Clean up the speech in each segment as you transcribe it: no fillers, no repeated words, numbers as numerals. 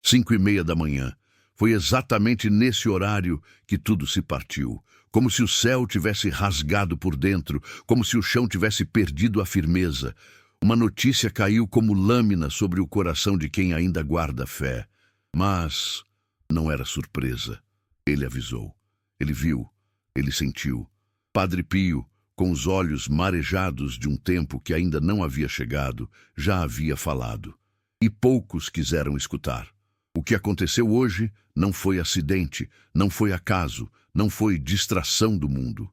5:30 da manhã. Foi exatamente nesse horário que tudo se partiu. Como se o céu tivesse rasgado por dentro, como se o chão tivesse perdido a firmeza. Uma notícia caiu como lâmina sobre o coração de quem ainda guarda fé. Mas não era surpresa. Ele avisou. Ele viu. Ele sentiu. Padre Pio, com os olhos marejados de um tempo que ainda não havia chegado, já havia falado. E poucos quiseram escutar. O que aconteceu hoje não foi acidente, não foi acaso, não foi distração do mundo.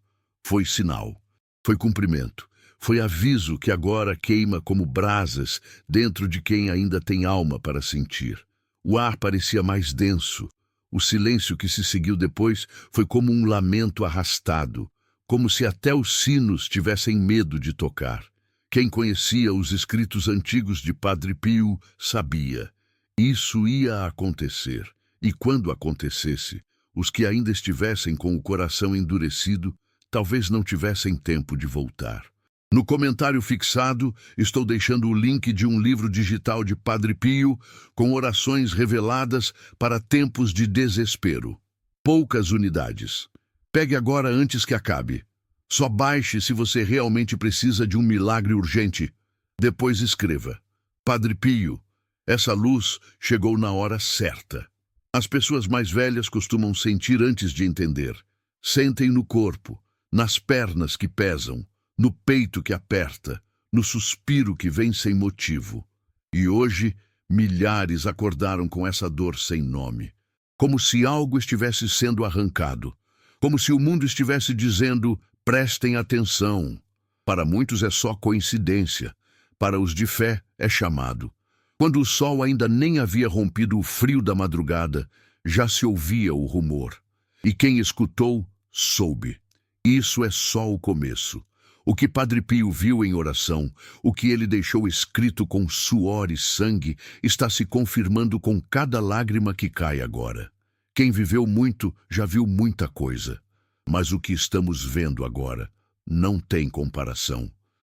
Foi sinal. Foi cumprimento. Foi aviso que agora queima como brasas dentro de quem ainda tem alma para sentir. O ar parecia mais denso. O silêncio que se seguiu depois foi como um lamento arrastado, como se até os sinos tivessem medo de tocar. Quem conhecia os escritos antigos de Padre Pio sabia. Isso ia acontecer, e quando acontecesse, os que ainda estivessem com o coração endurecido, talvez não tivessem tempo de voltar. No comentário fixado, estou deixando o link de um livro digital de Padre Pio com orações reveladas para tempos de desespero. Poucas unidades. Pegue agora antes que acabe. Só baixe se você realmente precisa de um milagre urgente. Depois escreva. Padre Pio, essa luz chegou na hora certa. As pessoas mais velhas costumam sentir antes de entender. Sentem no corpo, nas pernas que pesam, no peito que aperta, no suspiro que vem sem motivo. E hoje, milhares acordaram com essa dor sem nome. Como se algo estivesse sendo arrancado. Como se o mundo estivesse dizendo, prestem atenção. Para muitos é só coincidência. Para os de fé é chamado. Quando o sol ainda nem havia rompido o frio da madrugada, já se ouvia o rumor. E quem escutou, soube. Isso é só o começo. O que Padre Pio viu em oração, o que ele deixou escrito com suor e sangue, está se confirmando com cada lágrima que cai agora. Quem viveu muito já viu muita coisa. Mas o que estamos vendo agora não tem comparação.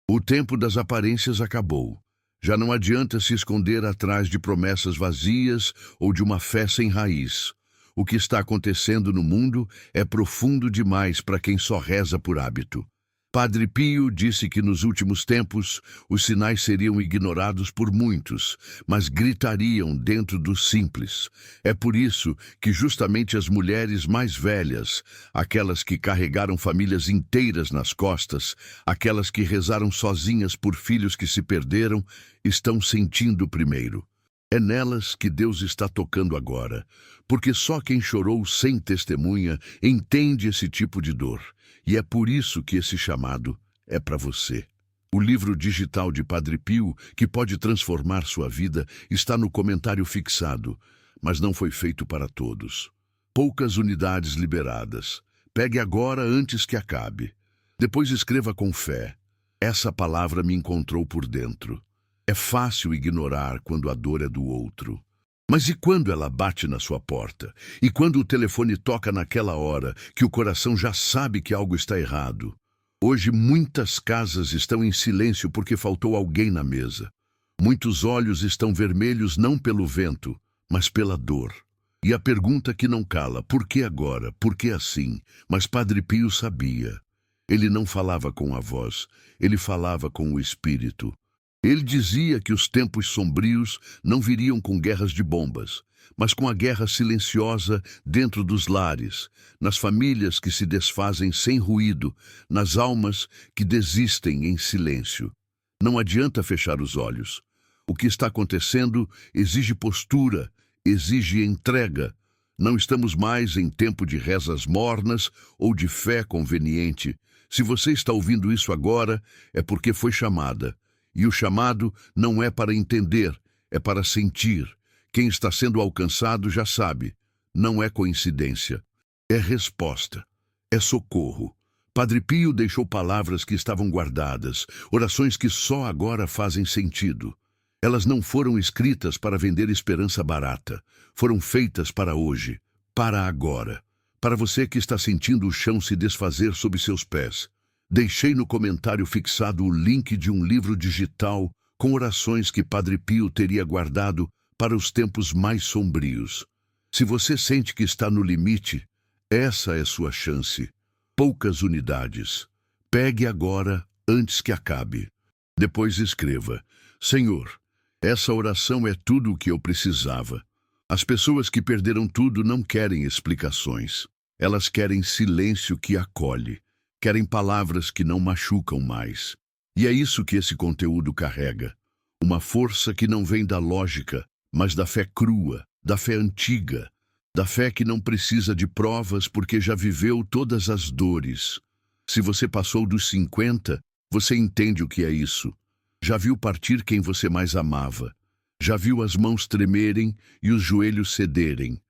O tempo das aparências acabou. Já não adianta se esconder atrás de promessas vazias ou de uma fé sem raiz. O que está acontecendo no mundo é profundo demais para quem só reza por hábito. Padre Pio disse que nos últimos tempos os sinais seriam ignorados por muitos, mas gritariam dentro do simples. É por isso que justamente as mulheres mais velhas, aquelas que carregaram famílias inteiras nas costas, aquelas que rezaram sozinhas por filhos que se perderam, estão sentindo primeiro. É nelas que Deus está tocando agora, porque só quem chorou sem testemunha entende esse tipo de dor. E é por isso que esse chamado é para você. O livro digital de Padre Pio, que pode transformar sua vida, está no comentário fixado, mas não foi feito para todos. Poucas unidades liberadas. Pegue agora antes que acabe. Depois escreva com fé. Essa palavra me encontrou por dentro. É fácil ignorar quando a dor é do outro. Mas e quando ela bate na sua porta? E quando o telefone toca naquela hora, que o coração já sabe que algo está errado? Hoje muitas casas estão em silêncio porque faltou alguém na mesa. Muitos olhos estão vermelhos não pelo vento, mas pela dor. E a pergunta que não cala, por que agora? Por que assim? Mas Padre Pio sabia. Ele não falava com a voz, ele falava com o espírito. Ele dizia que os tempos sombrios não viriam com guerras de bombas, mas com a guerra silenciosa dentro dos lares, nas famílias que se desfazem sem ruído, nas almas que desistem em silêncio. Não adianta fechar os olhos. O que está acontecendo exige postura, exige entrega. Não estamos mais em tempo de rezas mornas ou de fé conveniente. Se você está ouvindo isso agora, é porque foi chamada. E o chamado não é para entender, é para sentir. Quem está sendo alcançado já sabe. Não é coincidência. É resposta. É socorro. Padre Pio deixou palavras que estavam guardadas, orações que só agora fazem sentido. Elas não foram escritas para vender esperança barata. Foram feitas para hoje, para agora. Para você que está sentindo o chão se desfazer sob seus pés. Deixei no comentário fixado o link de um livro digital com orações que Padre Pio teria guardado para os tempos mais sombrios. Se você sente que está no limite, essa é sua chance. Poucas unidades. Pegue agora, antes que acabe. Depois escreva: Senhor, essa oração é tudo o que eu precisava. As pessoas que perderam tudo não querem explicações. Elas querem silêncio que acolhe. Querem palavras que não machucam mais. E é isso que esse conteúdo carrega. Uma força que não vem da lógica, mas da fé crua, da fé antiga, da fé que não precisa de provas porque já viveu todas as dores. Se você passou dos 50, você entende o que é isso. Já viu partir quem você mais amava. Já viu as mãos tremerem e os joelhos cederem.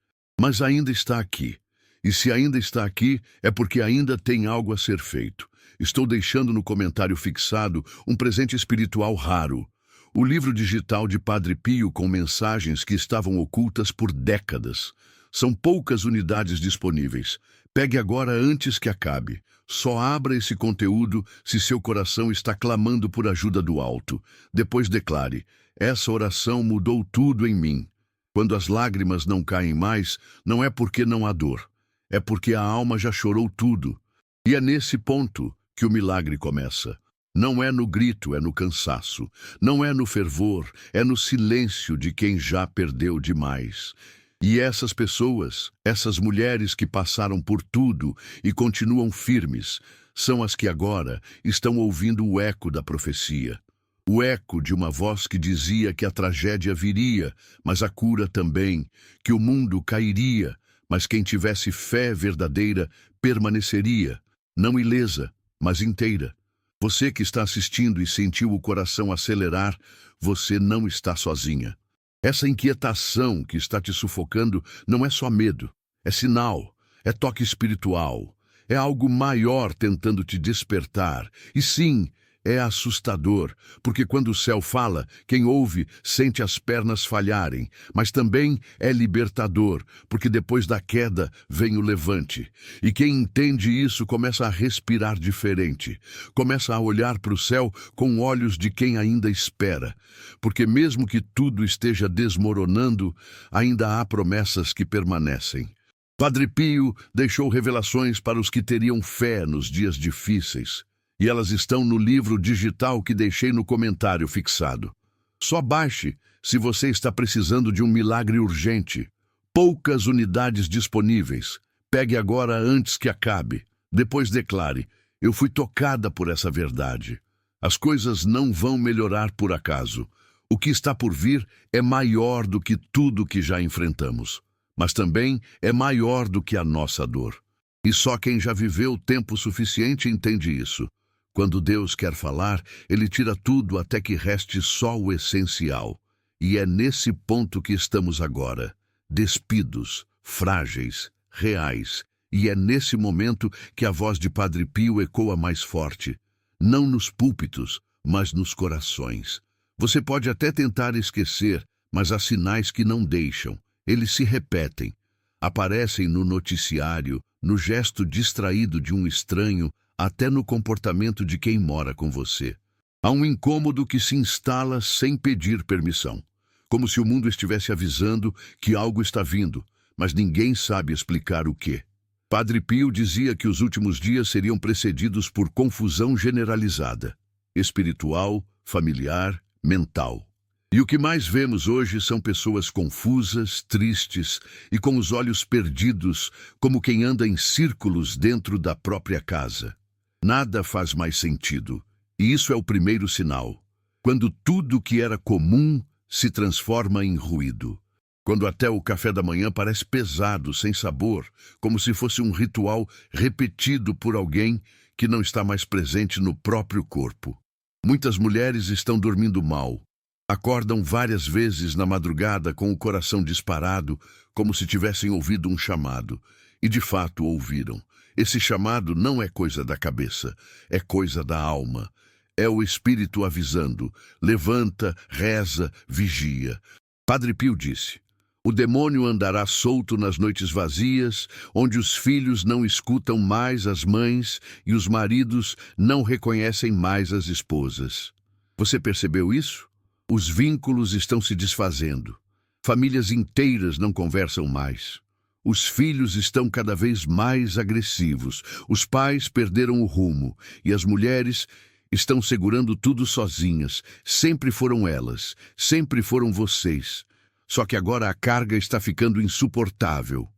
Mas ainda está aqui. E se ainda está aqui, é porque ainda tem algo a ser feito. Estou deixando no comentário fixado um presente espiritual raro. O livro digital de Padre Pio com mensagens que estavam ocultas por décadas. São poucas unidades disponíveis. Pegue agora antes que acabe. Só abra esse conteúdo se seu coração está clamando por ajuda do alto. Depois declare: essa oração mudou tudo em mim. Quando as lágrimas não caem mais, não é porque não há dor. É porque a alma já chorou tudo. E é nesse ponto que o milagre começa. Não é no grito, é no cansaço. Não é no fervor, é no silêncio de quem já perdeu demais. E essas pessoas, essas mulheres que passaram por tudo e continuam firmes, são as que agora estão ouvindo o eco da profecia. O eco de uma voz que dizia que a tragédia viria, mas a cura também, que o mundo cairia, mas quem tivesse fé verdadeira permaneceria, não ilesa, mas inteira. Você que está assistindo e sentiu o coração acelerar, você não está sozinha. Essa inquietação que está te sufocando não é só medo, é sinal, é toque espiritual, é algo maior tentando te despertar. E sim, é assustador, porque quando o céu fala, quem ouve sente as pernas falharem, mas também é libertador, porque depois da queda vem o levante. E quem entende isso começa a respirar diferente, começa a olhar para o céu com olhos de quem ainda espera, porque mesmo que tudo esteja desmoronando, ainda há promessas que permanecem. Padre Pio deixou revelações para os que teriam fé nos dias difíceis. E elas estão no livro digital que deixei no comentário fixado. Só baixe se você está precisando de um milagre urgente. Poucas unidades disponíveis. Pegue agora antes que acabe. Depois declare: eu fui tocada por essa verdade. As coisas não vão melhorar por acaso. O que está por vir é maior do que tudo que já enfrentamos. Mas também é maior do que a nossa dor. E só quem já viveu tempo suficiente entende isso. Quando Deus quer falar, Ele tira tudo até que reste só o essencial. E é nesse ponto que estamos agora, despidos, frágeis, reais. E é nesse momento que a voz de Padre Pio ecoa mais forte. Não nos púlpitos, mas nos corações. Você pode até tentar esquecer, mas há sinais que não deixam. Eles se repetem. Aparecem no noticiário, no gesto distraído de um estranho, até no comportamento de quem mora com você. Há um incômodo que se instala sem pedir permissão, como se o mundo estivesse avisando que algo está vindo, mas ninguém sabe explicar o quê. Padre Pio dizia que os últimos dias seriam precedidos por confusão generalizada, espiritual, familiar, mental. E o que mais vemos hoje são pessoas confusas, tristes e com os olhos perdidos, como quem anda em círculos dentro da própria casa. Nada faz mais sentido, e isso é o primeiro sinal. Quando tudo que era comum se transforma em ruído. Quando até o café da manhã parece pesado, sem sabor, como se fosse um ritual repetido por alguém que não está mais presente no próprio corpo. Muitas mulheres estão dormindo mal. Acordam várias vezes na madrugada com o coração disparado, como se tivessem ouvido um chamado. E de fato ouviram. Esse chamado não é coisa da cabeça, é coisa da alma. É o Espírito avisando: levanta, reza, vigia. Padre Pio disse: o demônio andará solto nas noites vazias, onde os filhos não escutam mais as mães e os maridos não reconhecem mais as esposas. Você percebeu isso? Os vínculos estão se desfazendo. Famílias inteiras não conversam mais. Os filhos estão cada vez mais agressivos. Os pais perderam o rumo e as mulheres estão segurando tudo sozinhas. Sempre foram elas, sempre foram vocês. Só que agora a carga está ficando insuportável.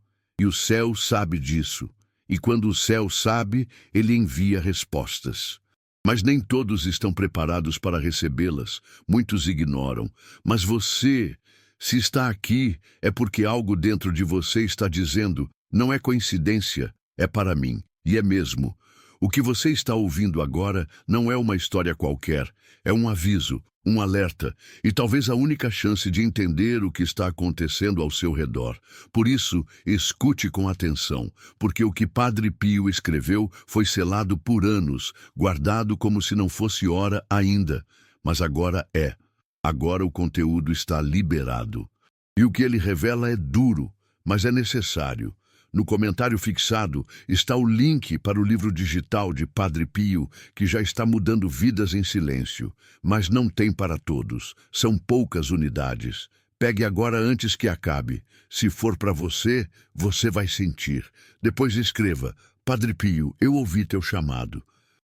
E o céu sabe disso. E quando o céu sabe, ele envia respostas. Mas nem todos estão preparados para recebê-las. Muitos ignoram. Mas você, se está aqui, é porque algo dentro de você está dizendo: não é coincidência, é para mim. E é mesmo. O que você está ouvindo agora não é uma história qualquer, é um aviso, um alerta, e talvez a única chance de entender o que está acontecendo ao seu redor. Por isso, escute com atenção, porque o que Padre Pio escreveu foi selado por anos, guardado como se não fosse hora ainda, mas agora é. Agora o conteúdo está liberado. E o que ele revela é duro, mas é necessário. No comentário fixado está o link para o livro digital de Padre Pio, que já está mudando vidas em silêncio. Mas não tem para todos. São poucas unidades. Pegue agora antes que acabe. Se for para você, você vai sentir. Depois escreva: Padre Pio, eu ouvi teu chamado.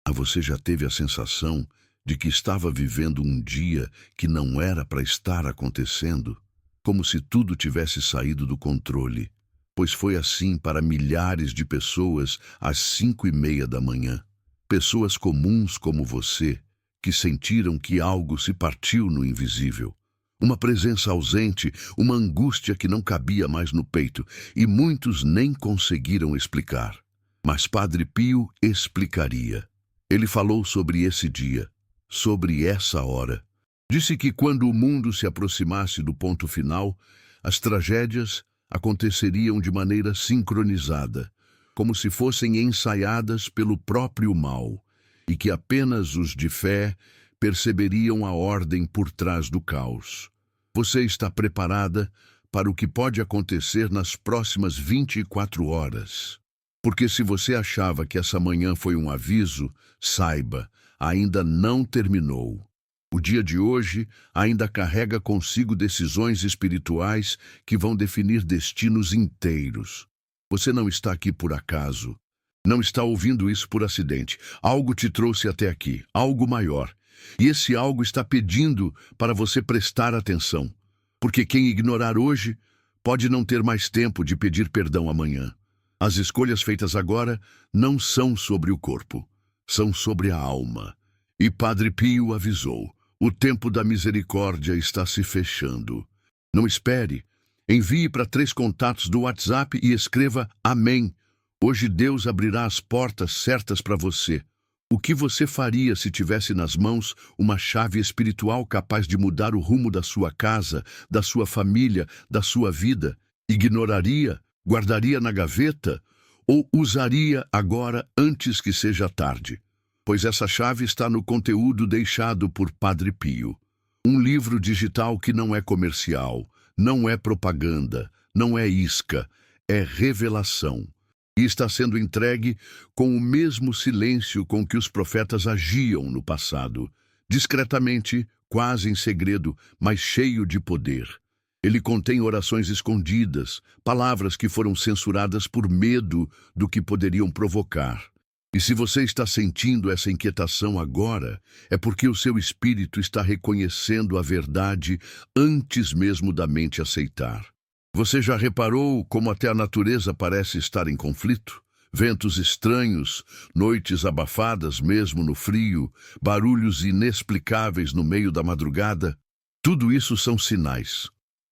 Você já teve a sensação de que estava vivendo um dia que não era para estar acontecendo? Como se tudo tivesse saído do controle. Pois foi assim para milhares de pessoas às 5:30 da manhã. Pessoas comuns como você, que sentiram que algo se partiu no invisível. Uma presença ausente, uma angústia que não cabia mais no peito, e muitos nem conseguiram explicar. Mas Padre Pio explicaria. Ele falou sobre esse dia, sobre essa hora. Disse que quando o mundo se aproximasse do ponto final, as tragédias aconteceriam de maneira sincronizada, como se fossem ensaiadas pelo próprio mal, e que apenas os de fé perceberiam a ordem por trás do caos. Você está preparada para o que pode acontecer nas próximas 24 horas? Porque se você achava que essa manhã foi um aviso, saiba, ainda não terminou. O dia de hoje ainda carrega consigo decisões espirituais que vão definir destinos inteiros. Você não está aqui por acaso. Não está ouvindo isso por acidente. Algo te trouxe até aqui, algo maior. E esse algo está pedindo para você prestar atenção. Porque quem ignorar hoje pode não ter mais tempo de pedir perdão amanhã. As escolhas feitas agora não são sobre o corpo, são sobre a alma. E Padre Pio avisou: o tempo da misericórdia está se fechando. Não espere. Envie para 3 contatos do WhatsApp e escreva Amém. Hoje Deus abrirá as portas certas para você. O que você faria se tivesse nas mãos uma chave espiritual capaz de mudar o rumo da sua casa, da sua família, da sua vida? Ignoraria? Guardaria na gaveta? Ou usaria agora antes que seja tarde? Pois essa chave está no conteúdo deixado por Padre Pio. Um livro digital que não é comercial, não é propaganda, não é isca, é revelação. E está sendo entregue com o mesmo silêncio com que os profetas agiam no passado, discretamente, quase em segredo, mas cheio de poder. Ele contém orações escondidas, palavras que foram censuradas por medo do que poderiam provocar. E se você está sentindo essa inquietação agora, é porque o seu espírito está reconhecendo a verdade antes mesmo da mente aceitar. Você já reparou como até a natureza parece estar em conflito? Ventos estranhos, noites abafadas mesmo no frio, barulhos inexplicáveis no meio da madrugada? Tudo isso são sinais.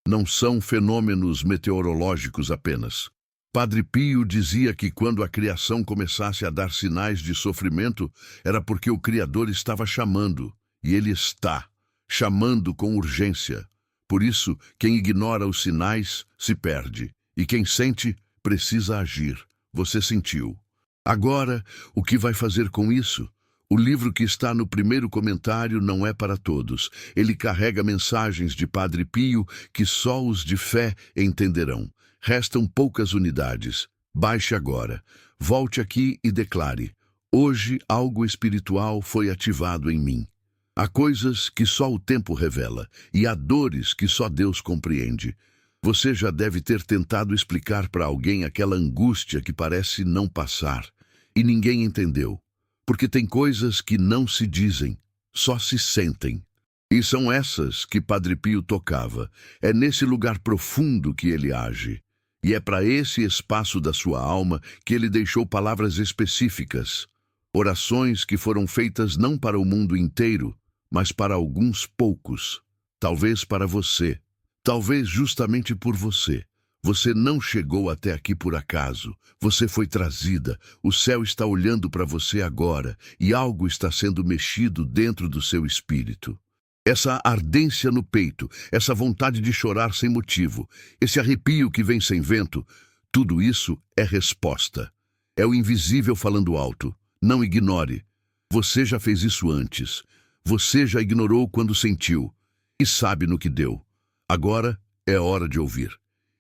Não são fenômenos meteorológicos apenas. Padre Pio dizia que quando a criação começasse a dar sinais de sofrimento, era porque o Criador estava chamando, e ele está, chamando com urgência. Por isso, quem ignora os sinais se perde, e quem sente precisa agir. Você sentiu. Agora, o que vai fazer com isso? O livro que está no primeiro comentário não é para todos. Ele carrega mensagens de Padre Pio que só os de fé entenderão. Restam poucas unidades. Baixe agora. Volte aqui e declare: hoje algo espiritual foi ativado em mim. Há coisas que só o tempo revela, e há dores que só Deus compreende. Você já deve ter tentado explicar para alguém aquela angústia que parece não passar, e ninguém entendeu, porque tem coisas que não se dizem, só se sentem. E são essas que Padre Pio tocava. É nesse lugar profundo que ele age. E é para esse espaço da sua alma que ele deixou palavras específicas, orações que foram feitas não para o mundo inteiro, mas para alguns poucos, talvez para você, talvez justamente por você. Você não chegou até aqui por acaso, você foi trazida, o céu está olhando para você agora e algo está sendo mexido dentro do seu espírito. Essa ardência no peito, essa vontade de chorar sem motivo, esse arrepio que vem sem vento, tudo isso é resposta. É o invisível falando alto. Não ignore. Você já fez isso antes. Você já ignorou quando sentiu. E sabe no que deu. Agora é hora de ouvir.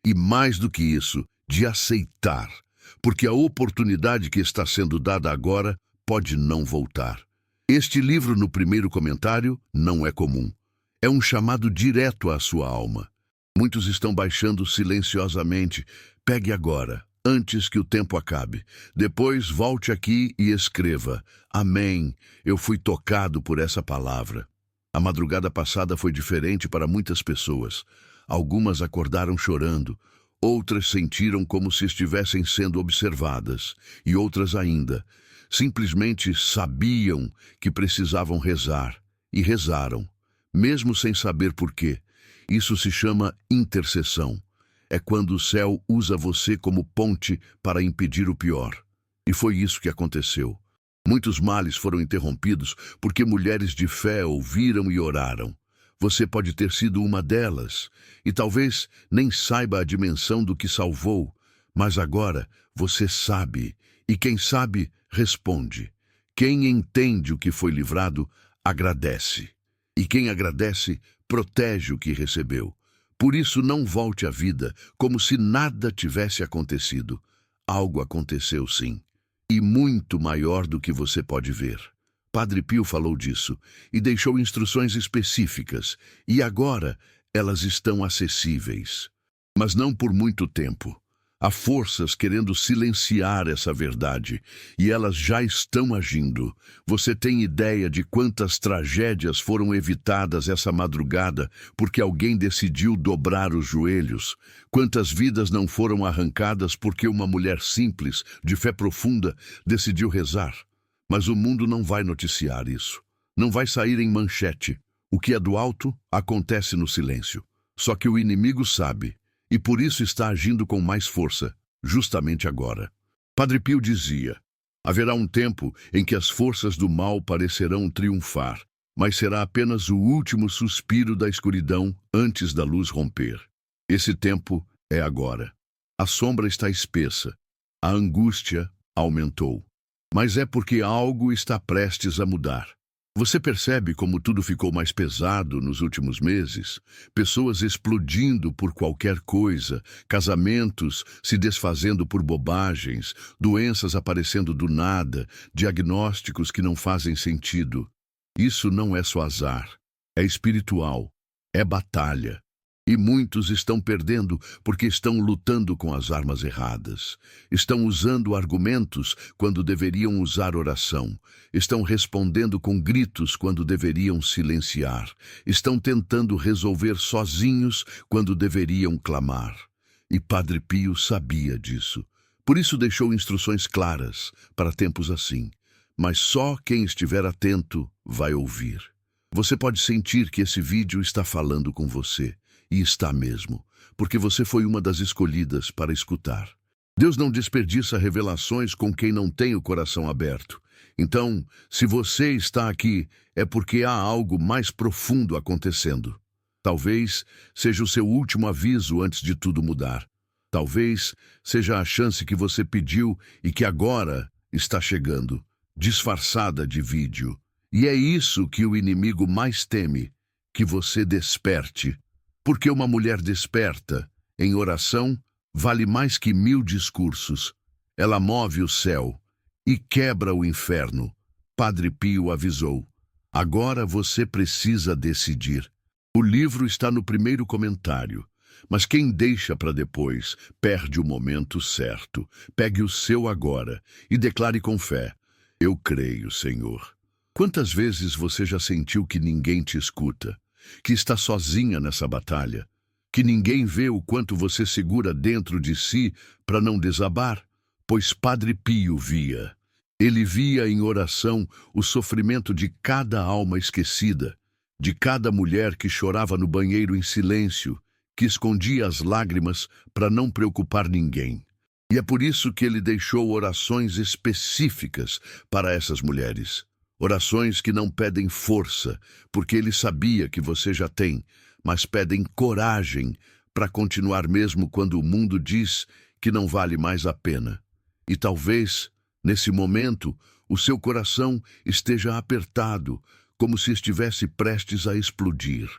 E mais do que isso, de aceitar. Porque a oportunidade que está sendo dada agora pode não voltar. Este livro, no primeiro comentário, não é comum. É um chamado direto à sua alma. Muitos estão baixando silenciosamente. Pegue agora, antes que o tempo acabe. Depois volte aqui e escreva: Amém, eu fui tocado por essa palavra. A madrugada passada foi diferente para muitas pessoas. Algumas acordaram chorando, outras sentiram como se estivessem sendo observadas, e outras ainda simplesmente sabiam que precisavam rezar, e rezaram, mesmo sem saber por quê. Isso se chama intercessão. É quando o céu usa você como ponte para impedir o pior. E foi isso que aconteceu. Muitos males foram interrompidos porque mulheres de fé ouviram e oraram. Você pode ter sido uma delas, e talvez nem saiba a dimensão do que salvou, mas agora você sabe, e quem sabe, responde. Quem entende o que foi livrado, agradece. E quem agradece, protege o que recebeu. Por isso não volte à vida como se nada tivesse acontecido. Algo aconteceu sim, e muito maior do que você pode ver. Padre Pio falou disso e deixou instruções específicas, e agora elas estão acessíveis. Mas não por muito tempo. Há forças querendo silenciar essa verdade, e elas já estão agindo. Você tem ideia de quantas tragédias foram evitadas essa madrugada porque alguém decidiu dobrar os joelhos? Quantas vidas não foram arrancadas porque uma mulher simples, de fé profunda, decidiu rezar? Mas o mundo não vai noticiar isso. Não vai sair em manchete. O que é do alto, acontece no silêncio. Só que o inimigo sabe. E por isso está agindo com mais força, justamente agora. Padre Pio dizia: haverá um tempo em que as forças do mal parecerão triunfar, mas será apenas o último suspiro da escuridão antes da luz romper. Esse tempo é agora. A sombra está espessa, a angústia aumentou. Mas é porque algo está prestes a mudar. Você percebe como tudo ficou mais pesado nos últimos meses? Pessoas explodindo por qualquer coisa, casamentos se desfazendo por bobagens, doenças aparecendo do nada, diagnósticos que não fazem sentido. Isso não é só azar, é espiritual, é batalha. E muitos estão perdendo porque estão lutando com as armas erradas. Estão usando argumentos quando deveriam usar oração. Estão respondendo com gritos quando deveriam silenciar. Estão tentando resolver sozinhos quando deveriam clamar. E Padre Pio sabia disso. Por isso deixou instruções claras para tempos assim. Mas só quem estiver atento vai ouvir. Você pode sentir que esse vídeo está falando com você. E está mesmo, porque você foi uma das escolhidas para escutar. Deus não desperdiça revelações com quem não tem o coração aberto. Então, se você está aqui, é porque há algo mais profundo acontecendo. Talvez seja o seu último aviso antes de tudo mudar. Talvez seja a chance que você pediu e que agora está chegando, disfarçada de vídeo. E é isso que o inimigo mais teme, que você desperte. Porque uma mulher desperta, em oração, vale mais que 1000 discursos. Ela move o céu e quebra o inferno. Padre Pio avisou. Agora você precisa decidir. O livro está no primeiro comentário. Mas quem deixa para depois perde o momento certo. Pegue o seu agora e declare com fé: eu creio, Senhor. Quantas vezes você já sentiu que ninguém te escuta, que está sozinha nessa batalha, que ninguém vê o quanto você segura dentro de si para não desabar? Pois Padre Pio via. Ele via em oração o sofrimento de cada alma esquecida, de cada mulher que chorava no banheiro em silêncio, que escondia as lágrimas para não preocupar ninguém. E é por isso que ele deixou orações específicas para essas mulheres. Orações que não pedem força, porque ele sabia que você já tem, mas pedem coragem para continuar mesmo quando o mundo diz que não vale mais a pena. E talvez, nesse momento, o seu coração esteja apertado, como se estivesse prestes a explodir.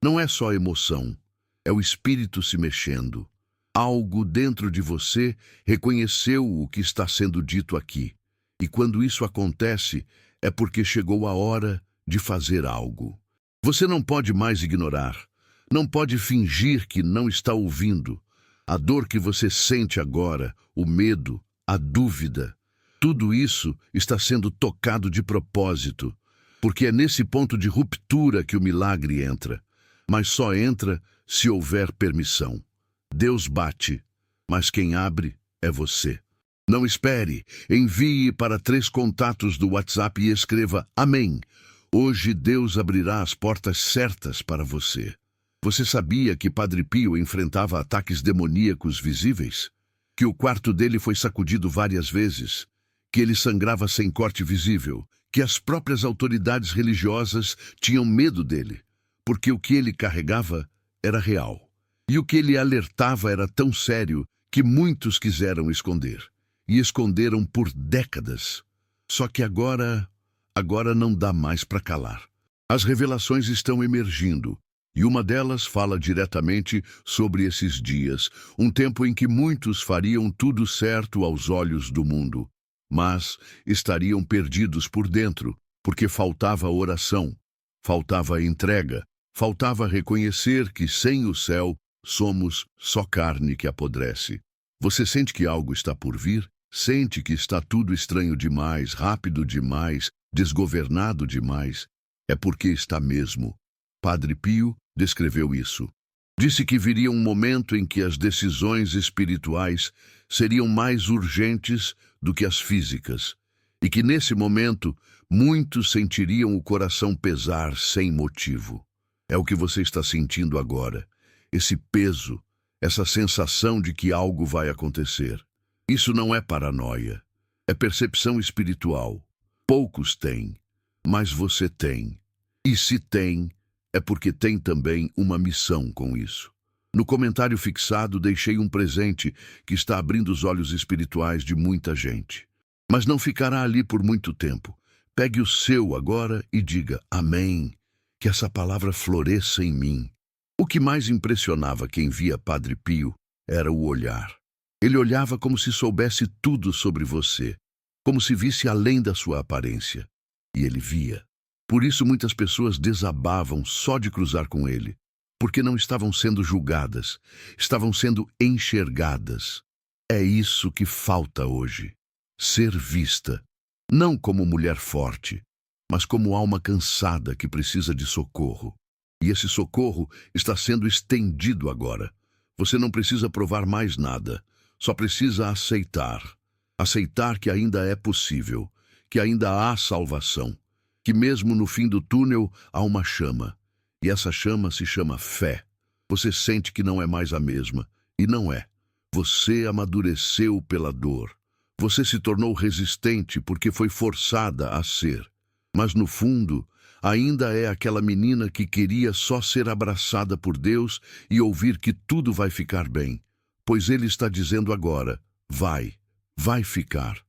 Não é só emoção, é o espírito se mexendo. Algo dentro de você reconheceu o que está sendo dito aqui. E quando isso acontece, é porque chegou a hora de fazer algo. Você não pode mais ignorar, não pode fingir que não está ouvindo. A dor que você sente agora, o medo, a dúvida, tudo isso está sendo tocado de propósito, porque é nesse ponto de ruptura que o milagre entra. Mas só entra se houver permissão. Deus bate, mas quem abre é você. Não espere, envie para 3 contatos do WhatsApp e escreva Amém. Hoje Deus abrirá as portas certas para você. Você sabia que Padre Pio enfrentava ataques demoníacos visíveis? Que o quarto dele foi sacudido várias vezes? Que ele sangrava sem corte visível? Que as próprias autoridades religiosas tinham medo dele? Porque o que ele carregava era real. E o que ele alertava era tão sério que muitos quiseram esconder. E esconderam por décadas. Só que agora não dá mais para calar. As revelações estão emergindo, e uma delas fala diretamente sobre esses dias, um tempo em que muitos fariam tudo certo aos olhos do mundo, mas estariam perdidos por dentro, porque faltava oração, faltava entrega, faltava reconhecer que sem o céu somos só carne que apodrece. Você sente que algo está por vir? Sente que está tudo estranho demais, rápido demais, desgovernado demais? É porque está mesmo. Padre Pio descreveu isso. Disse que viria um momento em que as decisões espirituais seriam mais urgentes do que as físicas, e que nesse momento muitos sentiriam o coração pesar sem motivo. É o que você está sentindo agora, esse peso, essa sensação de que algo vai acontecer. Isso não é paranoia, é percepção espiritual. Poucos têm, mas você tem. E se tem, é porque tem também uma missão com isso. No comentário fixado deixei um presente que está abrindo os olhos espirituais de muita gente. Mas não ficará ali por muito tempo. Pegue o seu agora e diga Amém, que essa palavra floresça em mim. O que mais impressionava quem via Padre Pio era o olhar. Ele olhava como se soubesse tudo sobre você, como se visse além da sua aparência. E ele via. Por isso muitas pessoas desabavam só de cruzar com ele, porque não estavam sendo julgadas, estavam sendo enxergadas. É isso que falta hoje. Ser vista, não como mulher forte, mas como alma cansada que precisa de socorro. E esse socorro está sendo estendido agora. Você não precisa provar mais nada. Só precisa aceitar. Aceitar que ainda é possível, que ainda há salvação, que mesmo no fim do túnel há uma chama. E essa chama se chama fé. Você sente que não é mais a mesma, e não é. Você amadureceu pela dor. Você se tornou resistente porque foi forçada a ser. Mas no fundo, ainda é aquela menina que queria só ser abraçada por Deus e ouvir que tudo vai ficar bem. Pois Ele está dizendo agora, vai ficar.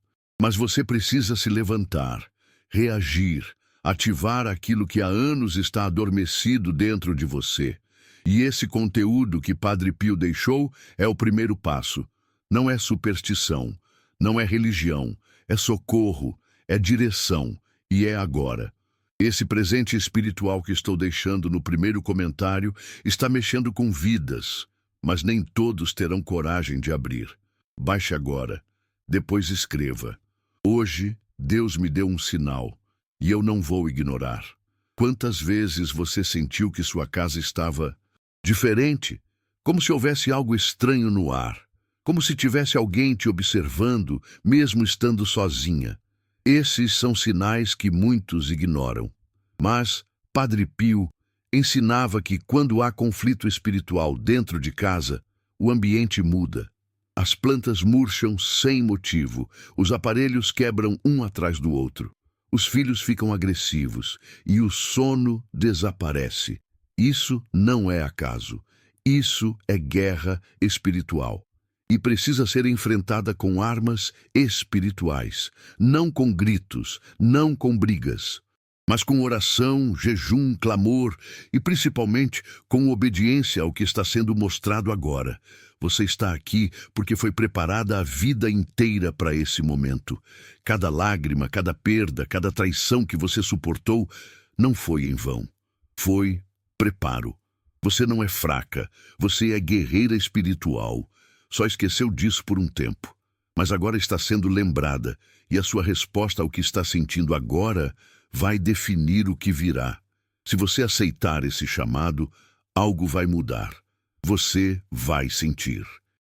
Mas você precisa se levantar, reagir, ativar aquilo que há anos está adormecido dentro de você. E esse conteúdo que Padre Pio deixou é o primeiro passo. Não é superstição, não é religião, é socorro, é direção, e é agora. Esse presente espiritual que estou deixando no primeiro comentário está mexendo com vidas, mas nem todos terão coragem de abrir. Baixe agora, depois escreva. Hoje, Deus me deu um sinal, e eu não vou ignorar. Quantas vezes você sentiu que sua casa estava diferente, como se houvesse algo estranho no ar, como se tivesse alguém te observando, mesmo estando sozinha? Esses são sinais que muitos ignoram. Mas Padre Pio ensinava que quando há conflito espiritual dentro de casa, o ambiente muda. As plantas murcham sem motivo, os aparelhos quebram um atrás do outro, os filhos ficam agressivos e o sono desaparece. Isso não é acaso, isso é guerra espiritual. E precisa ser enfrentada com armas espirituais, não com gritos, não com brigas, mas com oração, jejum, clamor e principalmente com obediência ao que está sendo mostrado agora. Você está aqui porque foi preparada a vida inteira para esse momento. Cada lágrima, cada perda, cada traição que você suportou não foi em vão. Foi preparo. Você não é fraca, você é guerreira espiritual. Só esqueceu disso por um tempo, mas agora está sendo lembrada, e a sua resposta ao que está sentindo agora vai definir o que virá. Se você aceitar esse chamado, algo vai mudar. Você vai sentir.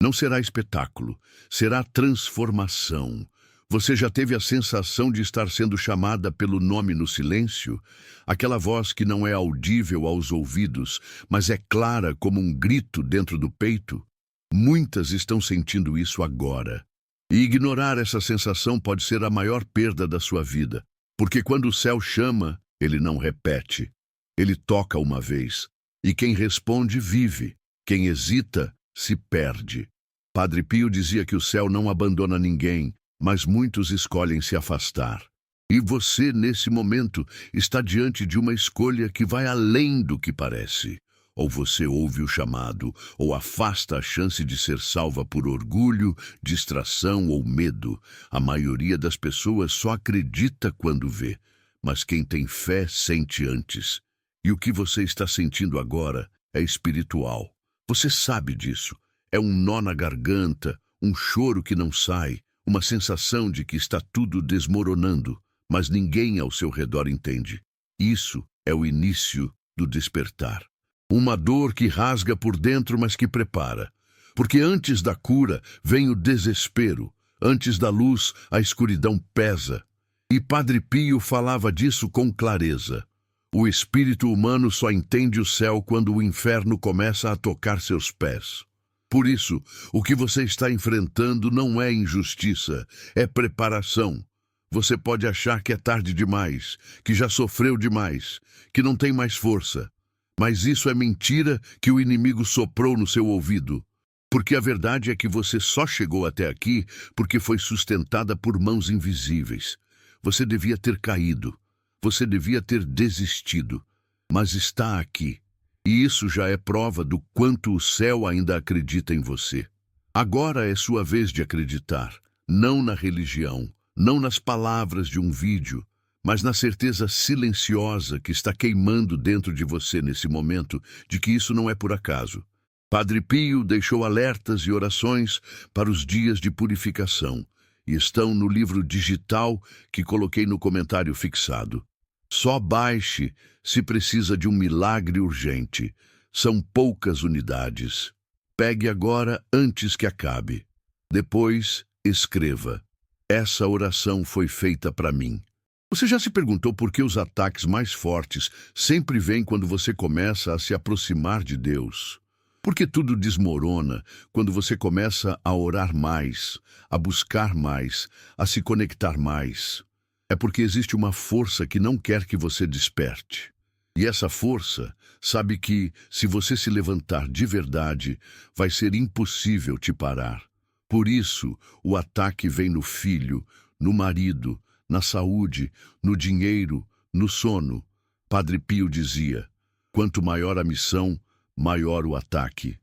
Não será espetáculo, será transformação. Você já teve a sensação de estar sendo chamada pelo nome no silêncio? Aquela voz que não é audível aos ouvidos, mas é clara como um grito dentro do peito? Muitas estão sentindo isso agora. E ignorar essa sensação pode ser a maior perda da sua vida, porque quando o céu chama, ele não repete. Ele toca uma vez, e quem responde vive. Quem hesita, se perde. Padre Pio dizia que o céu não abandona ninguém, mas muitos escolhem se afastar. E você, nesse momento, está diante de uma escolha que vai além do que parece. Ou você ouve o chamado, ou afasta a chance de ser salva por orgulho, distração ou medo. A maioria das pessoas só acredita quando vê, mas quem tem fé sente antes. E o que você está sentindo agora é espiritual. Você sabe disso. É um nó na garganta, um choro que não sai, uma sensação de que está tudo desmoronando, mas ninguém ao seu redor entende. Isso é o início do despertar. Uma dor que rasga por dentro, mas que prepara. Porque antes da cura vem o desespero, antes da luz a escuridão pesa. E Padre Pio falava disso com clareza. O espírito humano só entende o céu quando o inferno começa a tocar seus pés. Por isso, o que você está enfrentando não é injustiça, é preparação. Você pode achar que é tarde demais, que já sofreu demais, que não tem mais força. Mas isso é mentira que o inimigo soprou no seu ouvido. Porque a verdade é que você só chegou até aqui porque foi sustentada por mãos invisíveis. Você devia ter caído. Você devia ter desistido. Mas está aqui. E isso já é prova do quanto o céu ainda acredita em você. Agora é sua vez de acreditar. Não na religião, não nas palavras de um vídeo, mas na certeza silenciosa que está queimando dentro de você nesse momento de que isso não é por acaso. Padre Pio deixou alertas e orações para os dias de purificação e estão no livro digital que coloquei no comentário fixado. Só baixe se precisa de um milagre urgente. São poucas unidades. Pegue agora antes que acabe. Depois, escreva. Essa oração foi feita para mim. Você já se perguntou por que os ataques mais fortes sempre vêm quando você começa a se aproximar de Deus? Porque tudo desmorona quando você começa a orar mais, a buscar mais, a se conectar mais. É porque existe uma força que não quer que você desperte. E essa força sabe que, se você se levantar de verdade, vai ser impossível te parar. Por isso, o ataque vem no filho, no marido, na saúde, no dinheiro, no sono. Padre Pio dizia, quanto maior a missão, maior o ataque.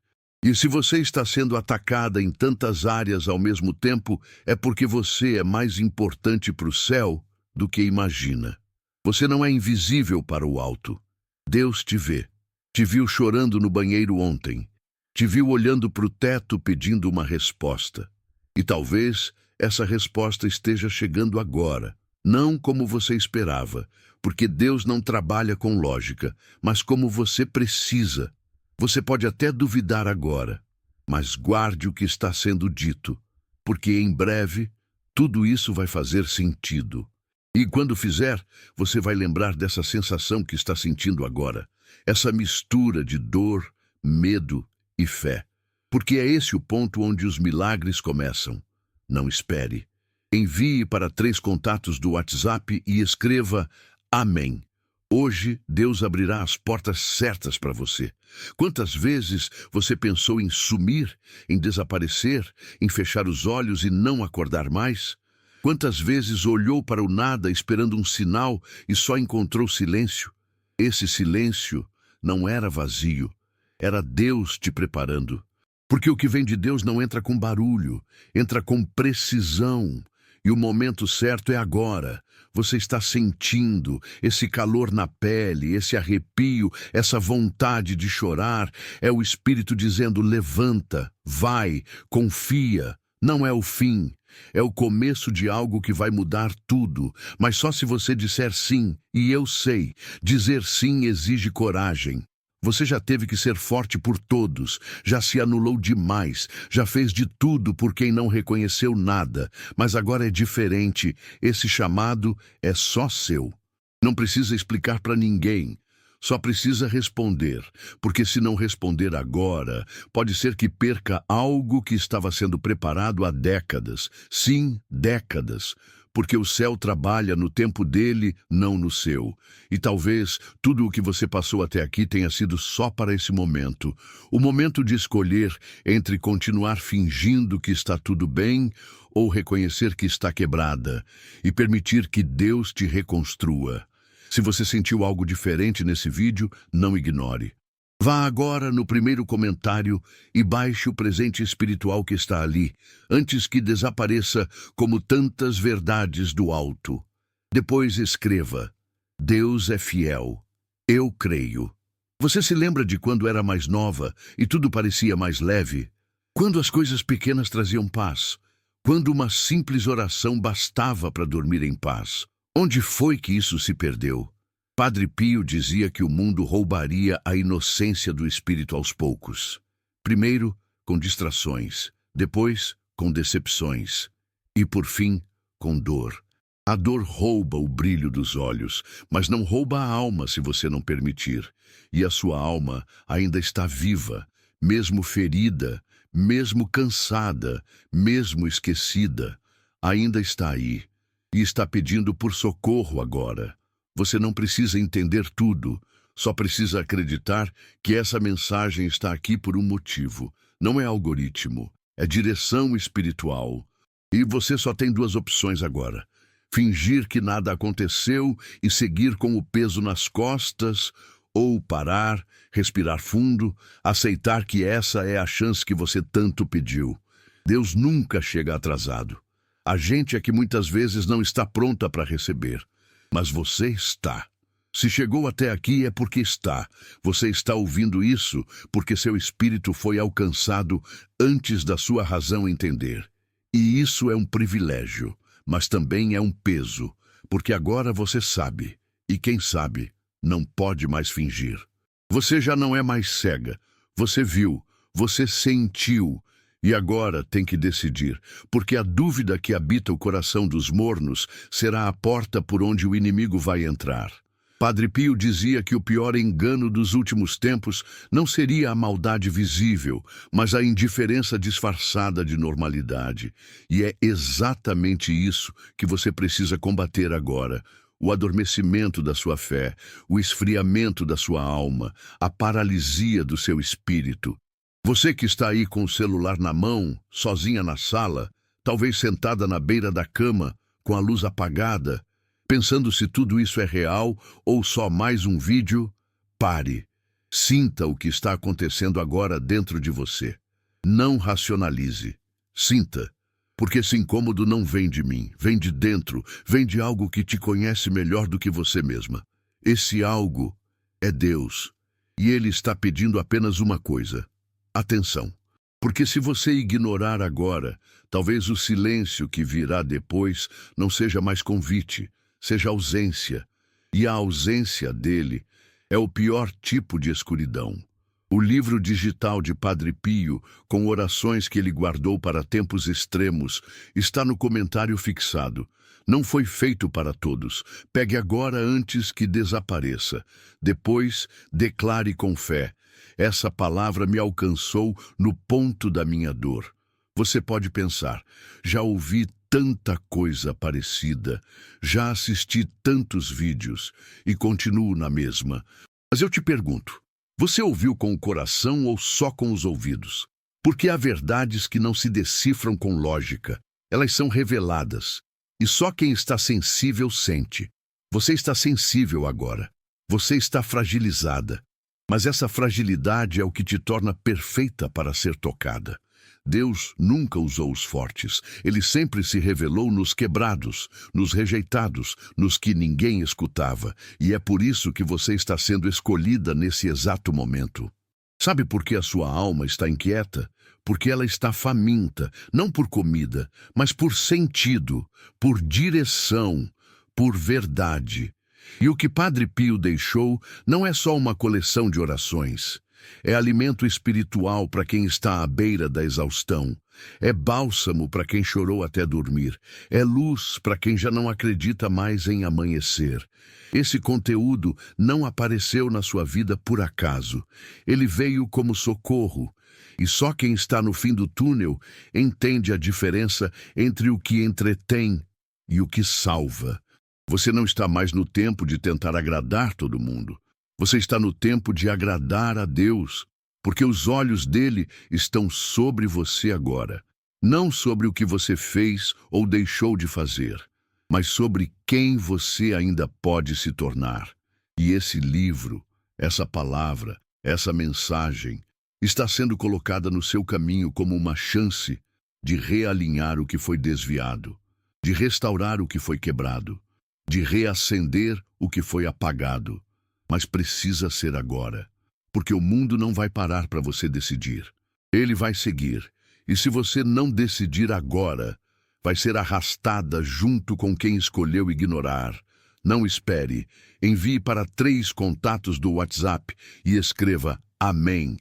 E se você está sendo atacada em tantas áreas ao mesmo tempo, é porque você é mais importante para o céu do que imagina. Você não é invisível para o alto. Deus te vê. Te viu chorando no banheiro ontem. Te viu olhando para o teto pedindo uma resposta. E talvez essa resposta esteja chegando agora, não como você esperava, porque Deus não trabalha com lógica, mas como você precisa. Você pode até duvidar agora, mas guarde o que está sendo dito, porque em breve tudo isso vai fazer sentido. E quando fizer, você vai lembrar dessa sensação que está sentindo agora, essa mistura de dor, medo e fé. Porque é esse o ponto onde os milagres começam. Não espere. Envie para 3 contatos do WhatsApp e escreva Amém. Hoje, Deus abrirá as portas certas para você. Quantas vezes você pensou em sumir, em desaparecer, em fechar os olhos e não acordar mais? Quantas vezes olhou para o nada esperando um sinal e só encontrou silêncio? Esse silêncio não era vazio, era Deus te preparando. Porque o que vem de Deus não entra com barulho, entra com precisão. E o momento certo é agora. Você está sentindo esse calor na pele, esse arrepio, essa vontade de chorar. É o Espírito dizendo: levanta, vai, confia. Não é o fim. É o começo de algo que vai mudar tudo. Mas só se você disser sim, e eu sei. Dizer sim exige coragem. Você já teve que ser forte por todos, já se anulou demais, já fez de tudo por quem não reconheceu nada, mas agora é diferente, esse chamado é só seu. Não precisa explicar para ninguém, só precisa responder, porque se não responder agora, pode ser que perca algo que estava sendo preparado há décadas, sim, décadas. Porque o céu trabalha no tempo dele, não no seu. E talvez tudo o que você passou até aqui tenha sido só para esse momento. O momento de escolher entre continuar fingindo que está tudo bem ou reconhecer que está quebrada e permitir que Deus te reconstrua. Se você sentiu algo diferente nesse vídeo, não ignore. Vá agora no primeiro comentário e baixe o presente espiritual que está ali, antes que desapareça como tantas verdades do alto. Depois escreva: Deus é fiel. Eu creio. Você se lembra de quando era mais nova e tudo parecia mais leve? Quando as coisas pequenas traziam paz? Quando uma simples oração bastava para dormir em paz? Onde foi que isso se perdeu? Padre Pio dizia que o mundo roubaria a inocência do espírito aos poucos. Primeiro, com distrações, depois, com decepções e, por fim, com dor. A dor rouba o brilho dos olhos, mas não rouba a alma se você não permitir. E a sua alma ainda está viva, mesmo ferida, mesmo cansada, mesmo esquecida. Ainda está aí e está pedindo por socorro agora. Você não precisa entender tudo, só precisa acreditar que essa mensagem está aqui por um motivo. Não é algoritmo, é direção espiritual. E você só tem 2 opções agora: fingir que nada aconteceu e seguir com o peso nas costas, ou parar, respirar fundo, aceitar que essa é a chance que você tanto pediu. Deus nunca chega atrasado. A gente é que muitas vezes não está pronta para receber. Mas você está. Se chegou até aqui é porque está. Você está ouvindo isso porque seu espírito foi alcançado antes da sua razão entender. E isso é um privilégio, mas também é um peso, porque agora você sabe, e quem sabe não pode mais fingir. Você já não é mais cega. Você viu, você sentiu, e agora tem que decidir, porque a dúvida que habita o coração dos mornos será a porta por onde o inimigo vai entrar. Padre Pio dizia que o pior engano dos últimos tempos não seria a maldade visível, mas a indiferença disfarçada de normalidade. E é exatamente isso que você precisa combater agora. O adormecimento da sua fé, o esfriamento da sua alma, a paralisia do seu espírito. Você que está aí com o celular na mão, sozinha na sala, talvez sentada na beira da cama, com a luz apagada, pensando se tudo isso é real ou só mais um vídeo, pare. Sinta o que está acontecendo agora dentro de você. Não racionalize. Sinta. Porque esse incômodo não vem de mim, vem de dentro, vem de algo que te conhece melhor do que você mesma. Esse algo é Deus. E Ele está pedindo apenas uma coisa: Atenção, porque se você ignorar agora, talvez o silêncio que virá depois não seja mais convite, seja ausência. E a ausência dele é o pior tipo de escuridão. O livro digital de Padre Pio, com orações que ele guardou para tempos extremos, está no comentário fixado. Não foi feito para todos. Pegue agora antes que desapareça. Depois, declare com fé: essa palavra me alcançou no ponto da minha dor. Você pode pensar: já ouvi tanta coisa parecida, já assisti tantos vídeos e continuo na mesma. Mas eu te pergunto, você ouviu com o coração ou só com os ouvidos? Porque há verdades que não se decifram com lógica. Elas são reveladas. E só quem está sensível sente. Você está sensível agora. Você está fragilizada. Mas essa fragilidade é o que te torna perfeita para ser tocada. Deus nunca usou os fortes. Ele sempre se revelou nos quebrados, nos rejeitados, nos que ninguém escutava. E é por isso que você está sendo escolhida nesse exato momento. Sabe por que a sua alma está inquieta? Porque ela está faminta, não por comida, mas por sentido, por direção, por verdade. E o que Padre Pio deixou não é só uma coleção de orações. É alimento espiritual para quem está à beira da exaustão. É bálsamo para quem chorou até dormir. É luz para quem já não acredita mais em amanhecer. Esse conteúdo não apareceu na sua vida por acaso. Ele veio como socorro. E só quem está no fim do túnel entende a diferença entre o que entretém e o que salva. Você não está mais no tempo de tentar agradar todo mundo. Você está no tempo de agradar a Deus, porque os olhos dele estão sobre você agora. Não sobre o que você fez ou deixou de fazer, mas sobre quem você ainda pode se tornar. E esse livro, essa palavra, essa mensagem, está sendo colocada no seu caminho como uma chance de realinhar o que foi desviado, de restaurar o que foi quebrado, de reacender o que foi apagado. Mas precisa ser agora, porque o mundo não vai parar para você decidir. Ele vai seguir, e se você não decidir agora, vai ser arrastada junto com quem escolheu ignorar. Não espere, envie para 3 contatos do WhatsApp e escreva Amém.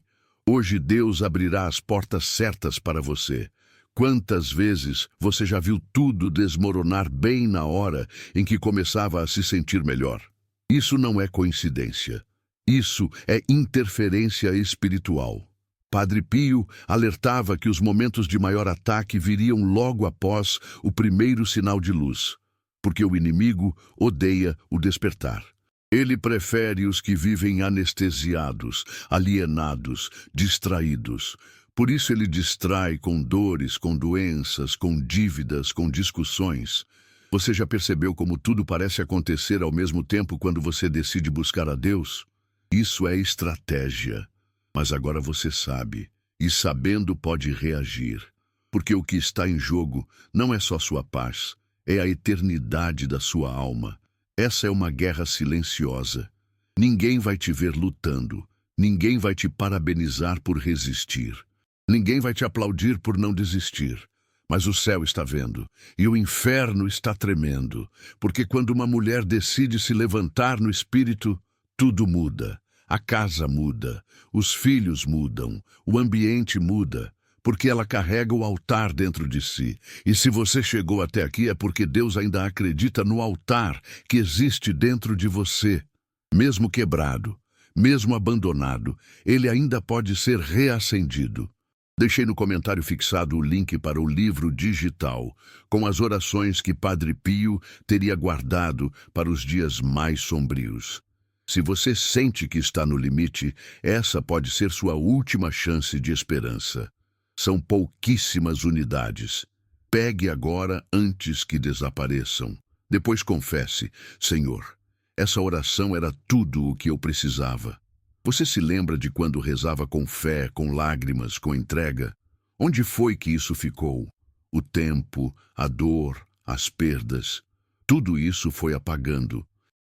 Hoje Deus abrirá as portas certas para você. Quantas vezes você já viu tudo desmoronar bem na hora em que começava a se sentir melhor? Isso não é coincidência. Isso é interferência espiritual. Padre Pio alertava que os momentos de maior ataque viriam logo após o primeiro sinal de luz, porque o inimigo odeia o despertar. Ele prefere os que vivem anestesiados, alienados, distraídos. Por isso ele distrai com dores, com doenças, com dívidas, com discussões. Você já percebeu como tudo parece acontecer ao mesmo tempo quando você decide buscar a Deus? Isso é estratégia. Mas agora você sabe, e sabendo pode reagir. Porque o que está em jogo não é só sua paz, é a eternidade da sua alma. Essa é uma guerra silenciosa. Ninguém vai te ver lutando. Ninguém vai te parabenizar por resistir. Ninguém vai te aplaudir por não desistir. Mas o céu está vendo, e o inferno está tremendo, porque quando uma mulher decide se levantar no espírito, tudo muda. A casa muda, os filhos mudam, o ambiente muda, porque ela carrega o altar dentro de si. E se você chegou até aqui é porque Deus ainda acredita no altar que existe dentro de você. Mesmo quebrado, mesmo abandonado, ele ainda pode ser reacendido. Deixei no comentário fixado o link para o livro digital, com as orações que Padre Pio teria guardado para os dias mais sombrios. Se você sente que está no limite, essa pode ser sua última chance de esperança. São pouquíssimas unidades. Pegue agora antes que desapareçam. Depois confesse: Senhor, essa oração era tudo o que eu precisava. Você se lembra de quando rezava com fé, com lágrimas, com entrega? Onde foi que isso ficou? O tempo, a dor, as perdas. Tudo isso foi apagando.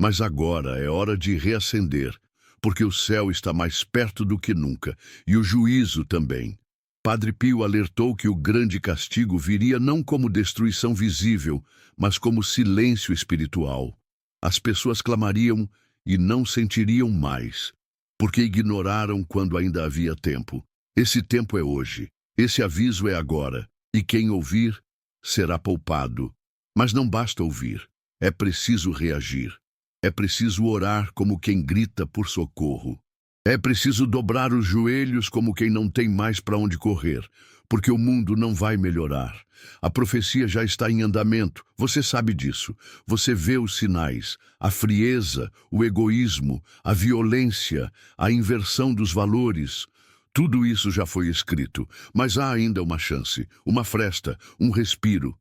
Mas agora é hora de reacender, porque o céu está mais perto do que nunca, e o juízo também. Padre Pio alertou que o grande castigo viria não como destruição visível, mas como silêncio espiritual. As pessoas clamariam e não sentiriam mais, porque ignoraram quando ainda havia tempo. Esse tempo é hoje, esse aviso é agora, e quem ouvir será poupado. Mas não basta ouvir, é preciso reagir. É preciso orar como quem grita por socorro. É preciso dobrar os joelhos como quem não tem mais para onde correr, porque o mundo não vai melhorar. A profecia já está em andamento, você sabe disso. Você vê os sinais, a frieza, o egoísmo, a violência, a inversão dos valores. Tudo isso já foi escrito, mas há ainda uma chance, uma fresta, um respiro.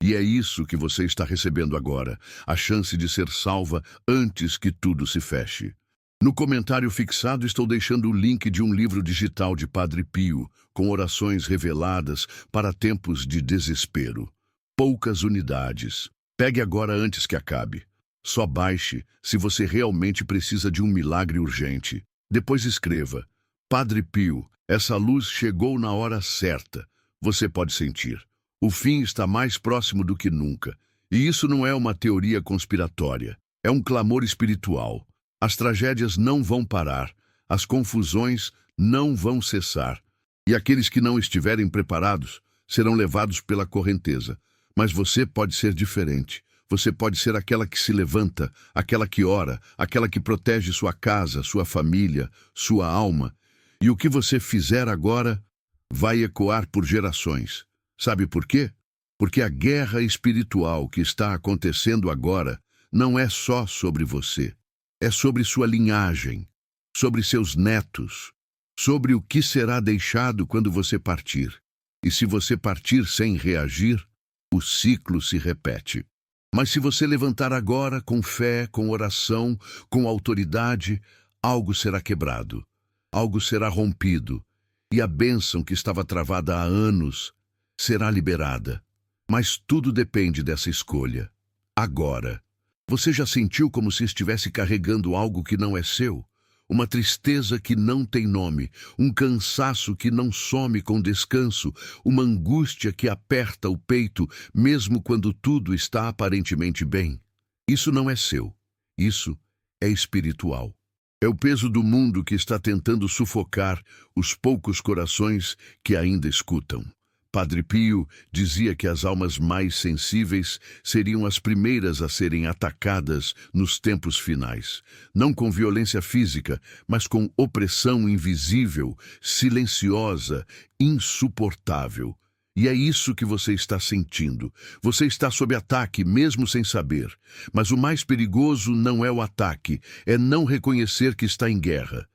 E é isso que você está recebendo agora, a chance de ser salva antes que tudo se feche. No comentário fixado estou deixando o link de um livro digital de Padre Pio, com orações reveladas para tempos de desespero. Poucas unidades. Pegue agora antes que acabe. Só baixe se você realmente precisa de um milagre urgente. Depois escreva: Padre Pio, essa luz chegou na hora certa. Você pode sentir. O fim está mais próximo do que nunca. E isso não é uma teoria conspiratória. É um clamor espiritual. As tragédias não vão parar, as confusões não vão cessar, e aqueles que não estiverem preparados serão levados pela correnteza. Mas você pode ser diferente. Você pode ser aquela que se levanta, aquela que ora, aquela que protege sua casa, sua família, sua alma. E o que você fizer agora vai ecoar por gerações. Sabe por quê? Porque a guerra espiritual que está acontecendo agora não é só sobre você. É sobre sua linhagem, sobre seus netos, sobre o que será deixado quando você partir. E se você partir sem reagir, o ciclo se repete. Mas se você levantar agora com fé, com oração, com autoridade, algo será quebrado, algo será rompido, e a bênção que estava travada há anos será liberada. Mas tudo depende dessa escolha. Agora. Você já sentiu como se estivesse carregando algo que não é seu? Uma tristeza que não tem nome, um cansaço que não some com descanso, uma angústia que aperta o peito mesmo quando tudo está aparentemente bem? Isso não é seu. Isso é espiritual. É o peso do mundo que está tentando sufocar os poucos corações que ainda escutam. Padre Pio dizia que as almas mais sensíveis seriam as primeiras a serem atacadas nos tempos finais. Não com violência física, mas com opressão invisível, silenciosa, insuportável. E é isso que você está sentindo. Você está sob ataque, mesmo sem saber. Mas o mais perigoso não é o ataque, é não reconhecer que está em guerra.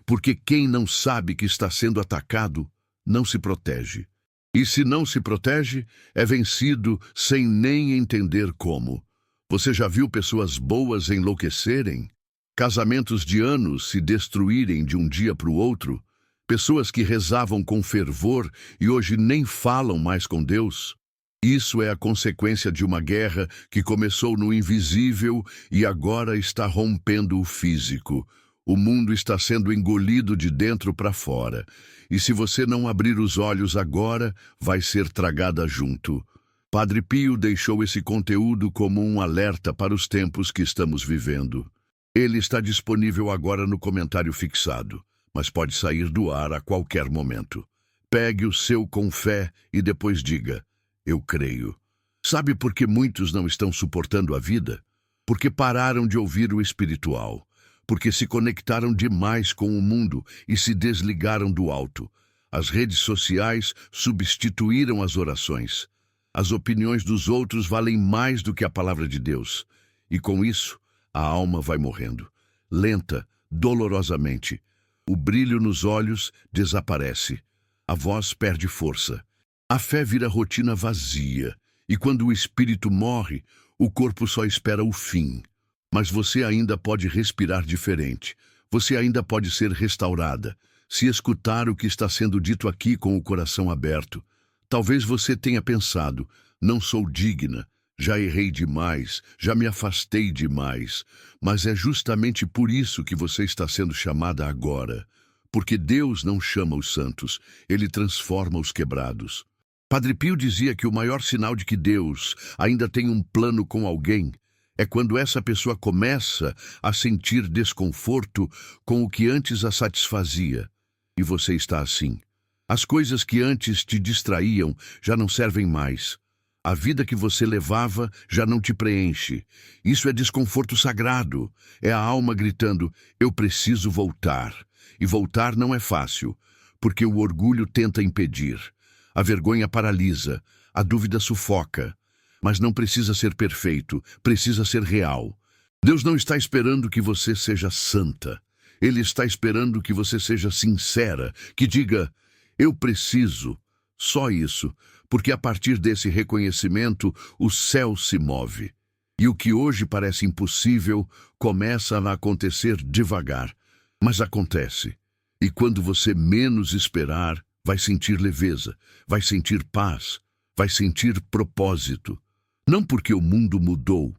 Porque quem não sabe que está sendo atacado, não se protege. E se não se protege, é vencido sem nem entender como. Você já viu pessoas boas enlouquecerem? Casamentos de anos se destruírem de um dia para o outro? Pessoas que rezavam com fervor e hoje nem falam mais com Deus? Isso é a consequência de uma guerra que começou no invisível e agora está rompendo o físico. O mundo está sendo engolido de dentro para fora. E se você não abrir os olhos agora, vai ser tragada junto. Padre Pio deixou esse conteúdo como um alerta para os tempos que estamos vivendo. Ele está disponível agora no comentário fixado, mas pode sair do ar a qualquer momento. Pegue o seu com fé e depois diga: eu creio. Sabe por que muitos não estão suportando a vida? Porque pararam de ouvir o espiritual. Porque se conectaram demais com o mundo e se desligaram do alto. As redes sociais substituíram as orações. As opiniões dos outros valem mais do que a palavra de Deus. E com isso, a alma vai morrendo. Lenta, dolorosamente. O brilho nos olhos desaparece. A voz perde força. A fé vira rotina vazia. E quando o espírito morre, o corpo só espera o fim. Mas você ainda pode respirar diferente. Você ainda pode ser restaurada. Se escutar o que está sendo dito aqui com o coração aberto. Talvez você tenha pensado: não sou digna, Já errei demais, já me afastei demais, mas é justamente por isso que você está sendo chamada agora. Porque Deus não chama os santos, Ele transforma os quebrados. Padre Pio dizia que o maior sinal de que Deus ainda tem um plano com alguém é quando essa pessoa começa a sentir desconforto com o que antes a satisfazia. E você está assim. As coisas que antes te distraíam já não servem mais. A vida que você levava já não te preenche. Isso é desconforto sagrado. É a alma gritando, eu preciso voltar. E voltar não é fácil, porque o orgulho tenta impedir. A vergonha paralisa, a dúvida sufoca. Mas não precisa ser perfeito, precisa ser real. Deus não está esperando que você seja santa. Ele está esperando que você seja sincera, que diga, eu preciso. Só isso, porque a partir desse reconhecimento, o céu se move. E o que hoje parece impossível começa a acontecer devagar. Mas acontece. E quando você menos esperar, vai sentir leveza, vai sentir paz, vai sentir propósito. Não porque o mundo mudou,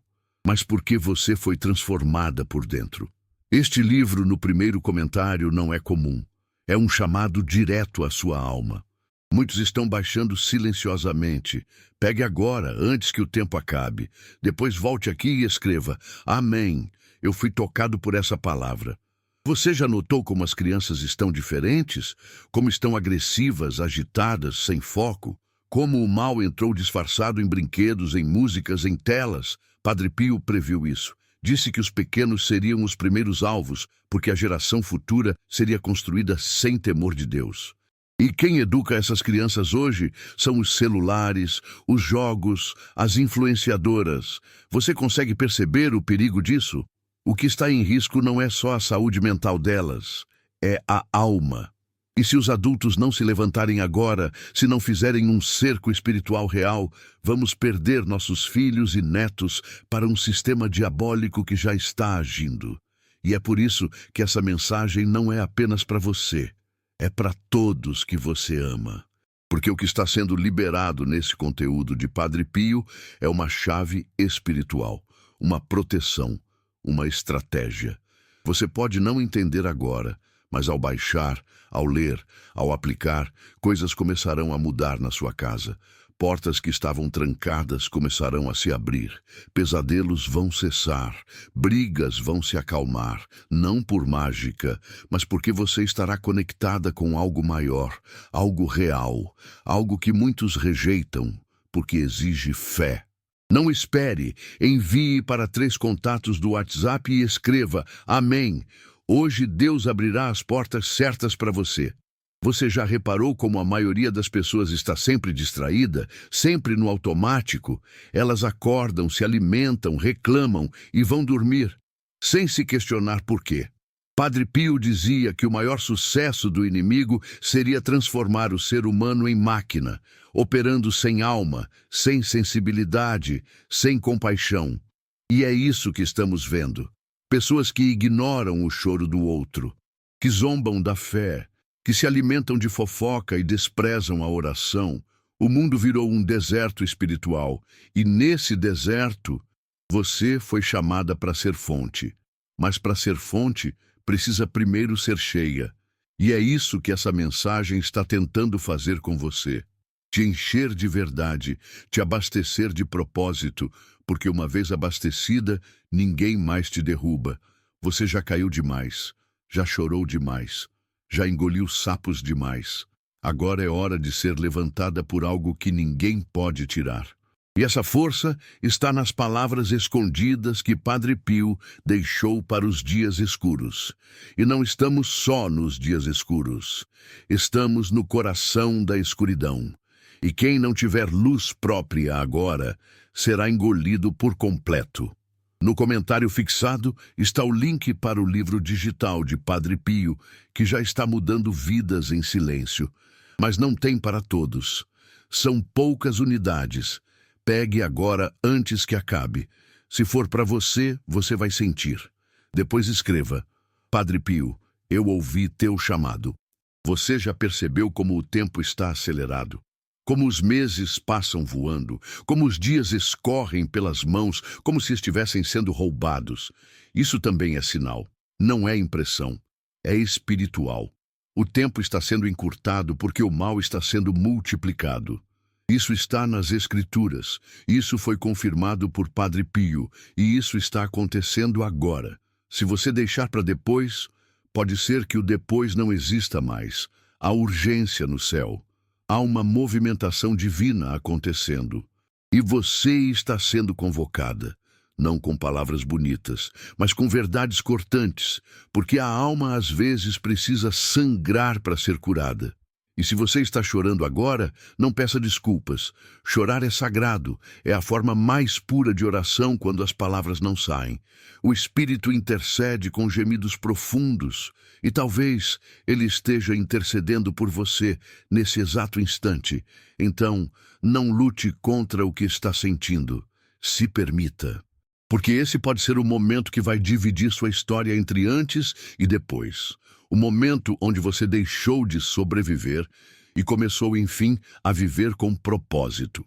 mas porque você foi transformada por dentro. Este livro, no primeiro comentário, não é comum. É um chamado direto à sua alma. Muitos estão baixando silenciosamente. Pegue agora, antes que o tempo acabe. Depois volte aqui e escreva, Amém, eu fui tocado por essa palavra. Você já notou como as crianças estão diferentes? Como estão agressivas, agitadas, sem foco? Como o mal entrou disfarçado em brinquedos, em músicas, em telas? Padre Pio previu isso. Disse que os pequenos seriam os primeiros alvos, porque a geração futura seria construída sem temor de Deus. E quem educa essas crianças hoje são os celulares, os jogos, as influenciadoras. Você consegue perceber o perigo disso? O que está em risco não é só a saúde mental delas, é a alma. E se os adultos não se levantarem agora, se não fizerem um cerco espiritual real, vamos perder nossos filhos e netos para um sistema diabólico que já está agindo. E é por isso que essa mensagem não é apenas para você, é para todos que você ama. Porque o que está sendo liberado nesse conteúdo de Padre Pio é uma chave espiritual, uma proteção, uma estratégia. Você pode não entender agora, mas ao baixar, ao ler, ao aplicar, coisas começarão a mudar na sua casa. Portas que estavam trancadas começarão a se abrir. Pesadelos vão cessar. Brigas vão se acalmar. Não por mágica, mas porque você estará conectada com algo maior, algo real, algo que muitos rejeitam, porque exige fé. Não espere, envie para 3 contatos do WhatsApp e escreva, Amém. Hoje Deus abrirá as portas certas para você. Você já reparou como a maioria das pessoas está sempre distraída, sempre no automático? Elas acordam, se alimentam, reclamam e vão dormir, sem se questionar por quê. Padre Pio dizia que o maior sucesso do inimigo seria transformar o ser humano em máquina, operando sem alma, sem sensibilidade, sem compaixão. E é isso que estamos vendo. Pessoas que ignoram o choro do outro, que zombam da fé, que se alimentam de fofoca e desprezam a oração. O mundo virou um deserto espiritual, e nesse deserto, você foi chamada para ser fonte. Mas para ser fonte, precisa primeiro ser cheia. E é isso que essa mensagem está tentando fazer com você. Te encher de verdade, te abastecer de propósito, porque uma vez abastecida, ninguém mais te derruba. Você já caiu demais, já chorou demais, já engoliu sapos demais. Agora é hora de ser levantada por algo que ninguém pode tirar. E essa força está nas palavras escondidas que Padre Pio deixou para os dias escuros. E não estamos só nos dias escuros. Estamos no coração da escuridão. E quem não tiver luz própria agora, será engolido por completo. No comentário fixado está o link para o livro digital de Padre Pio, que já está mudando vidas em silêncio. Mas não tem para todos. São poucas unidades. Pegue agora antes que acabe. Se for para você, você vai sentir. Depois escreva, Padre Pio, eu ouvi teu chamado. Você já percebeu como o tempo está acelerado? Como os meses passam voando, como os dias escorrem pelas mãos, como se estivessem sendo roubados. Isso também é sinal. Não é impressão. É espiritual. O tempo está sendo encurtado porque o mal está sendo multiplicado. Isso está nas Escrituras. Isso foi confirmado por Padre Pio. E isso está acontecendo agora. Se você deixar para depois, pode ser que o depois não exista mais. Há urgência no céu. Há uma movimentação divina acontecendo. E você está sendo convocada. Não com palavras bonitas, mas com verdades cortantes, porque a alma às vezes precisa sangrar para ser curada. E se você está chorando agora, não peça desculpas. Chorar é sagrado, é a forma mais pura de oração quando as palavras não saem. O Espírito intercede com gemidos profundos, e talvez ele esteja intercedendo por você nesse exato instante. Então, não lute contra o que está sentindo. Se permita. Porque esse pode ser o momento que vai dividir sua história entre antes e depois. O momento onde você deixou de sobreviver e começou, enfim, a viver com propósito.